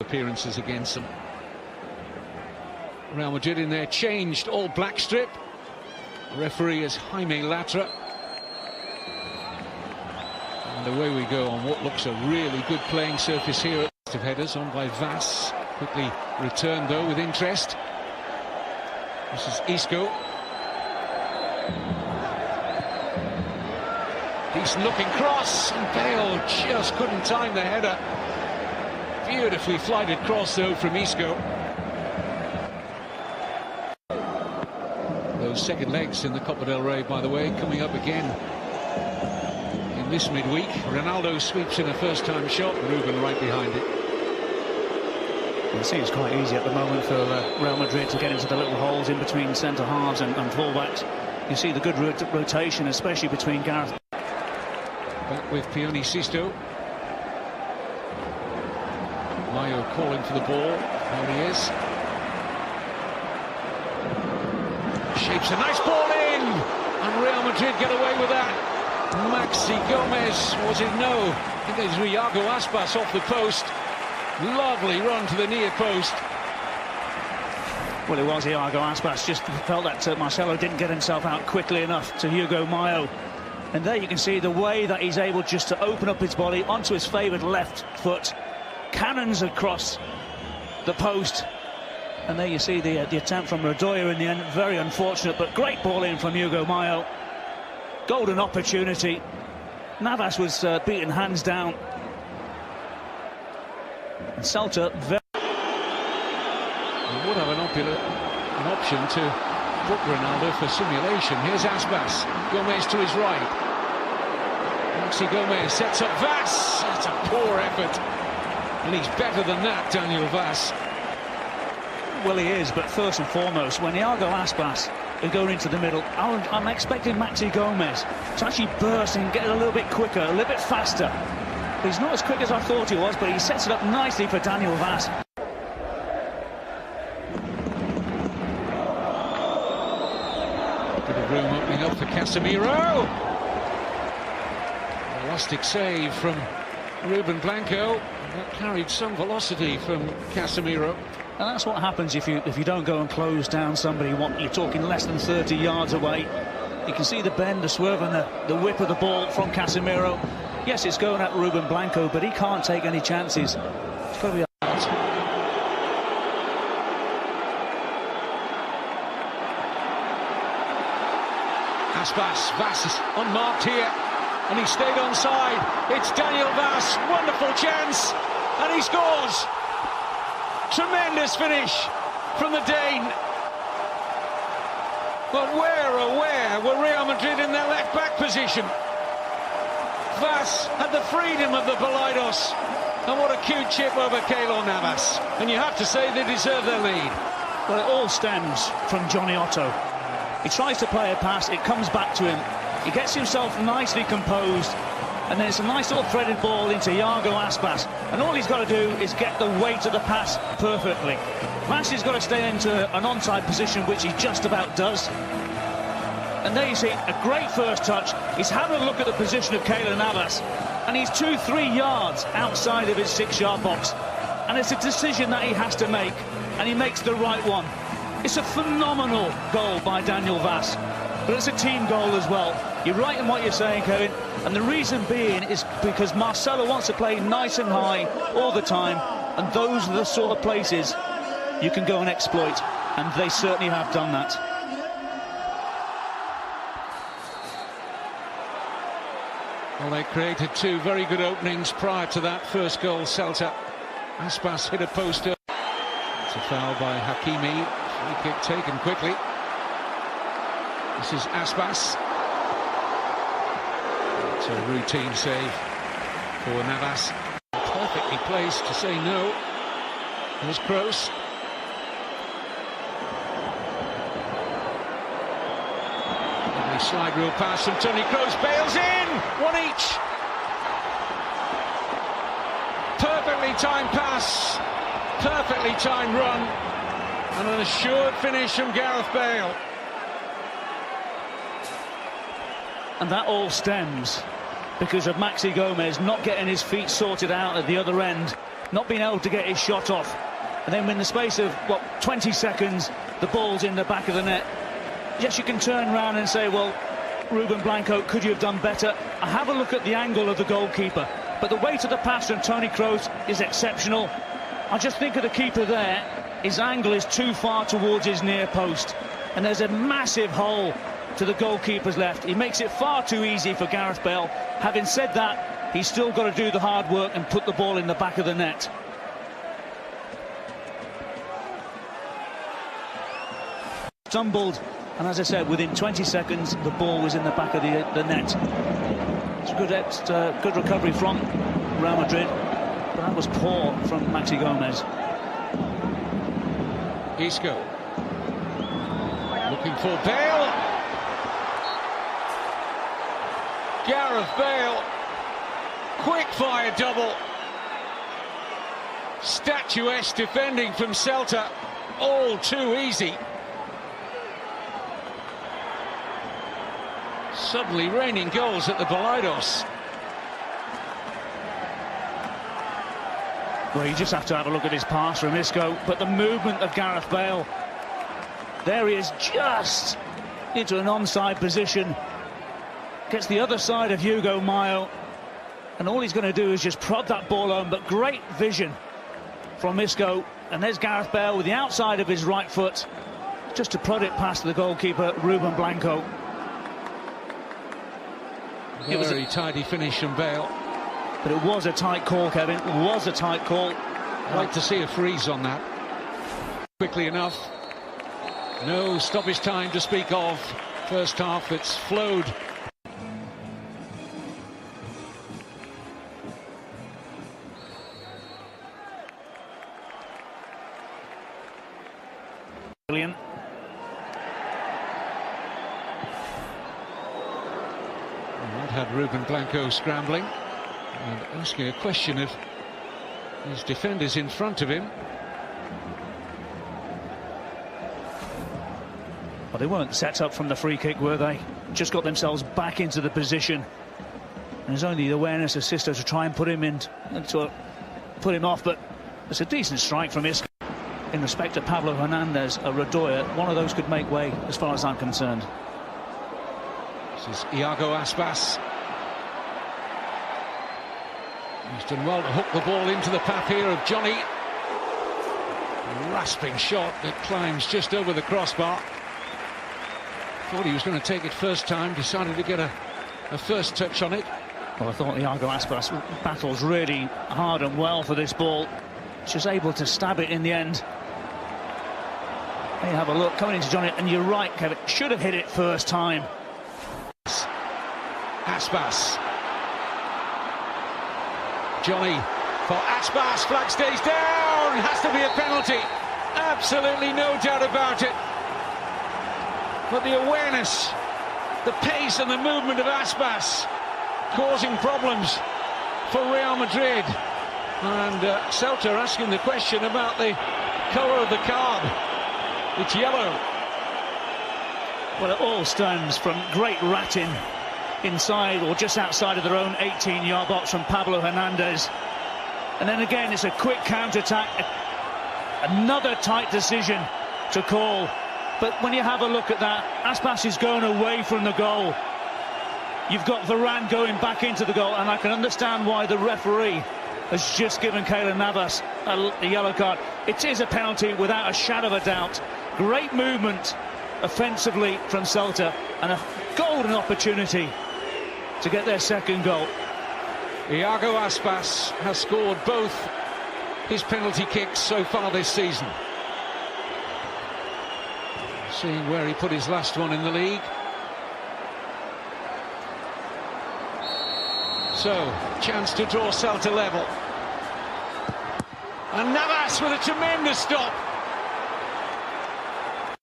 appearances against them. Real Madrid in their changed all-black strip. The referee is Jaime Latra. And away we go on what looks a really good playing surface here. Of headers on by Vas. Quickly returned though with interest. This is Isco. Decent looking cross, and Bale just couldn't time the header. Beautifully flighted cross though from Isco. Those second legs in the Copa del Rey, by the way, coming up again in this midweek. Ronaldo sweeps in a first-time shot, Ruben right behind it. It seems quite easy at the moment for Real Madrid to get into the little holes in between centre halves and fullbacks. You see the good rotation, especially between Gareth. Back with Pioni Sisto. Mayo calling for the ball. There he is. Shapes a nice ball in, and Real Madrid get away with that. Maxi Gomez, was it? No, I think it was Iago Aspas off the post. Lovely run to the near post. Well, it was Iago Aspas. Just felt that Marcelo didn't get himself out quickly enough to Hugo Mayo. And there you can see the way that he's able just to open up his body onto his favoured left foot. Cannons across the post. And there you see the attempt from Rodoya in the end. Very unfortunate, but great ball in from Hugo Mayo. Golden opportunity. Navas was beaten hands down. And Celta would have an option to book Ronaldo for simulation. Here's Aspas. Gomez to his right. Maxi Gomez sets up Vas. That's a poor effort. And he's better than that, Daniel Vas. Well, he is, but first and foremost, when Iago Aspas is going into the middle, I'm expecting Maxi Gomez to actually burst and get it a little bit quicker, a little bit faster. He's not as quick as I thought he was, but he sets it up nicely for Daniel Vas. Bit of room opening up for Casemiro. Elastic save from Ruben Blanco. That carried some velocity from Casemiro. And that's what happens if you don't go and close down somebody. You're talking less than 30 yards away. You can see the bend, the swerve, and the whip of the ball from Casemiro. Yes, it's going at Ruben Blanco, but he can't take any chances. It's got to be out. Aspas, Vas is unmarked here, and he stayed onside. It's Daniel Vas, wonderful chance, and he scores. Tremendous finish from the Dane. But where, oh where, were Real Madrid in their left-back position? Vas had the freedom of the Balaidos, and what a cute chip over Keylor Navas. And you have to say they deserve their lead. Well, it all stems from Johnny Otto. He tries to play a pass, it comes back to him. He gets himself nicely composed, and then it's a nice little threaded ball into Iago Aspas. And all he's got to do is get the weight of the pass perfectly. Vas has got to stay into an onside position, which he just about does. And there you see a great first touch. He's having a look at the position of Keylor Navas, and he's 2-3 yards outside of his 6-yard box. And it's a decision that he has to make, and he makes the right one. It's a phenomenal goal by Daniel Vas, but it's a team goal as well. You're right in what you're saying, Kevin, and the reason being is because Marcelo wants to play nice and high all the time, and those are the sort of places you can go and exploit, and they certainly have done that. Well, they created two very good openings prior to that first goal. Celta. Aspas hit a poster. It's a foul by Hakimi. Free kick taken quickly. This is Aspas. It's a routine save for Navas. Perfectly placed to say no. There's Kroos. Slide rule pass from Toni Kroos. Bale's in! One each. Perfectly timed pass. Perfectly timed run. And an assured finish from Gareth Bale. And that all stems because of Maxi Gomez not getting his feet sorted out at the other end. not being able to get his shot off. And then in the space of, 20 seconds, the ball's in the back of the net. Yes, you can turn around and say, well, Ruben Blanco, could you have done better? I have a look at the angle of the goalkeeper, but the weight of the pass from Toni Kroos is exceptional. I just think of the keeper there. His angle is too far towards his near post, and there's a massive hole to the goalkeeper's left. He makes it far too easy for Gareth Bale. Having said that, he's still got to do the hard work and put the ball in the back of the net. Stumbled, and as I said, within 20 seconds the ball was in the back of the net. It's a good recovery from Real Madrid, but that was poor from Maxi Gomez. Isco looking for Bale. Gareth Bale, quick fire double. Statuesque defending from Celta, all too easy. Suddenly raining goals at the Balaidos. Well, you just have to have a look at his pass from Isco, but the movement of Gareth Bale. There he is, just into an onside position. Gets the other side of Hugo Mayo, and all he's going to do is just prod that ball home. But great vision from Isco, and there's Gareth Bale with the outside of his right foot, just to prod it past the goalkeeper, Ruben Blanco. Very tidy finish from Bale. But it was a tight call, Kevin. It was a tight call. I'd like to see a freeze on that. Quickly enough. No stoppage time to speak of. First half, it's flowed. Brilliant. That had Ruben Blanco scrambling and asking a question of his defenders in front of him. Well, they weren't set up from the free kick, were they? Just got themselves back into the position. And there's only the awareness of Sisto to try and put him put him off, but it's a decent strike from Isco. In respect to Pablo Hernandez, a Radoya, one of those could make way as far as I'm concerned. This is Iago Aspas. He's done well to hook the ball into the path here of Johnny. A rasping shot that climbs just over the crossbar. Thought he was going to take it first time, decided to get a first touch on it. Well, I thought Iago Aspas battles really hard and well for this ball. She's able to stab it in the end. There you have a look, coming into Johnny, and you're right, Kevin, should have hit it first time. Aspas. Johnny for Aspas, flag stays down, has to be a penalty. Absolutely no doubt about it. But the awareness, the pace and the movement of Aspas causing problems for Real Madrid. And Celta asking the question about the colour of the card. It's yellow. Well, it all stems from great ratting inside or just outside of their own 18-yard box from Pablo Hernandez. And then again, it's a quick counter-attack. Another tight decision to call. But when you have a look at that, Aspas is going away from the goal. You've got Varane going back into the goal, and I can understand why the referee has just given Keylor Navas a yellow card. It is a penalty without a shadow of a doubt. Great movement offensively from Celta, and a golden opportunity to get their second goal. Iago Aspas has scored both his penalty kicks so far this season. Seeing where he put his last one in the league. So, chance to draw Celta level. And Navas with a tremendous stop.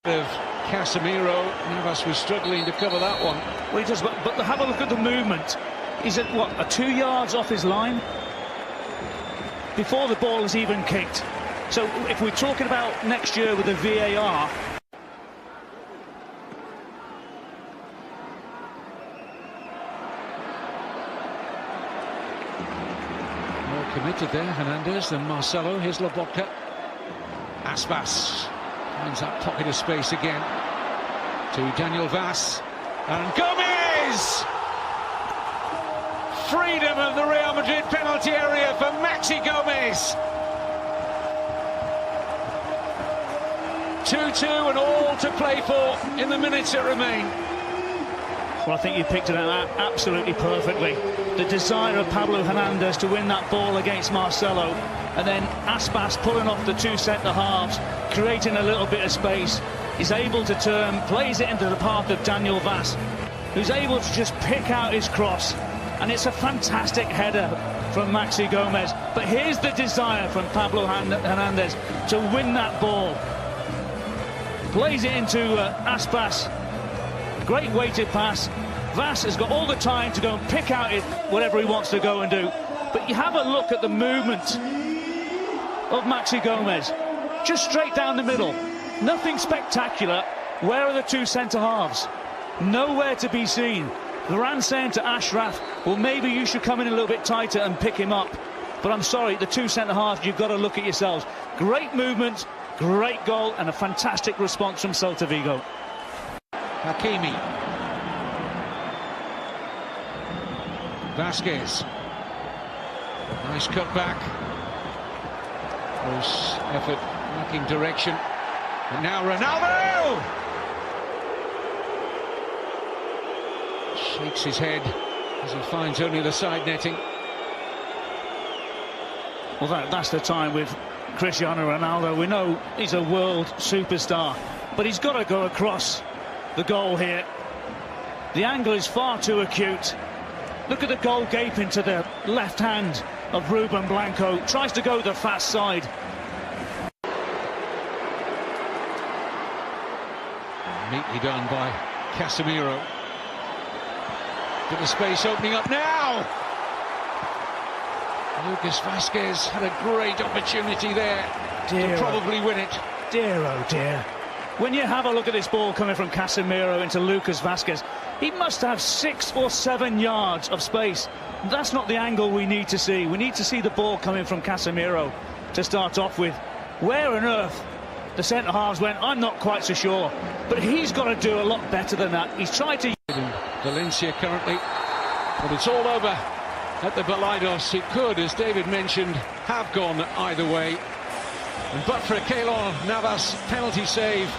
Of Casemiro, Navas was struggling to cover that one. Well, he does, but have a look at the movement. He's at, what, 2 yards off his line? Before the ball is even kicked. So, if we're talking about next year with the VAR... committed there, Hernandez, then Marcelo. Here's Lobotka. Aspas finds that pocket of space again to Daniel Vaz. And Gomez! Freedom of the Real Madrid penalty area for Maxi Gomez. 2-2 and all to play for in the minutes that remain. Well, I think you picked it out absolutely perfectly. The desire of Pablo Hernandez to win that ball against Marcelo, and then Aspas pulling off the two centre-halves, creating a little bit of space. He's able to turn, plays it into the path of Daniel Vaz, who's able to just pick out his cross. And it's a fantastic header from Maxi Gomez. But here's the desire from Pablo Hernandez to win that ball. Plays it into Aspas. Great weighted pass. Vaz has got all the time to go and pick out whatever he wants to go and do. But you have a look at the movement of Maxi Gomez. Just straight down the middle. Nothing spectacular. Where are the two centre-halves? Nowhere to be seen. Varane saying to Ashraf, well, maybe you should come in a little bit tighter and pick him up. But I'm sorry, the two centre-halves, you've got to look at yourselves. Great movement, great goal, and a fantastic response from Celta Vigo. Hakimi. Vasquez. Nice cut back. Close effort, lacking direction. And now Ronaldo! Shakes his head as he finds only the side netting. Well, that's the time with Cristiano Ronaldo. We know he's a world superstar, but he's got to go across the goal here. The angle is far too acute. Look at the goal gaping to the left hand of Ruben Blanco. Tries to go the fast side. Neatly done by Casemiro. Bit of space opening up now. Lucas Vasquez had a great opportunity there to probably win it. Dear, oh dear. When you have a look at this ball coming from Casemiro into Lucas Vasquez, he must have 6 or 7 yards of space. That's not the angle we need to see. We need to see the ball coming from Casemiro to start off with. Where on earth the centre-halves went, I'm not quite so sure. But he's got to do a lot better than that. He's tried to... Valencia currently, but it's all over at the Balaidos. It could, as David mentioned, have gone either way. And but for a Keylor Navas penalty save,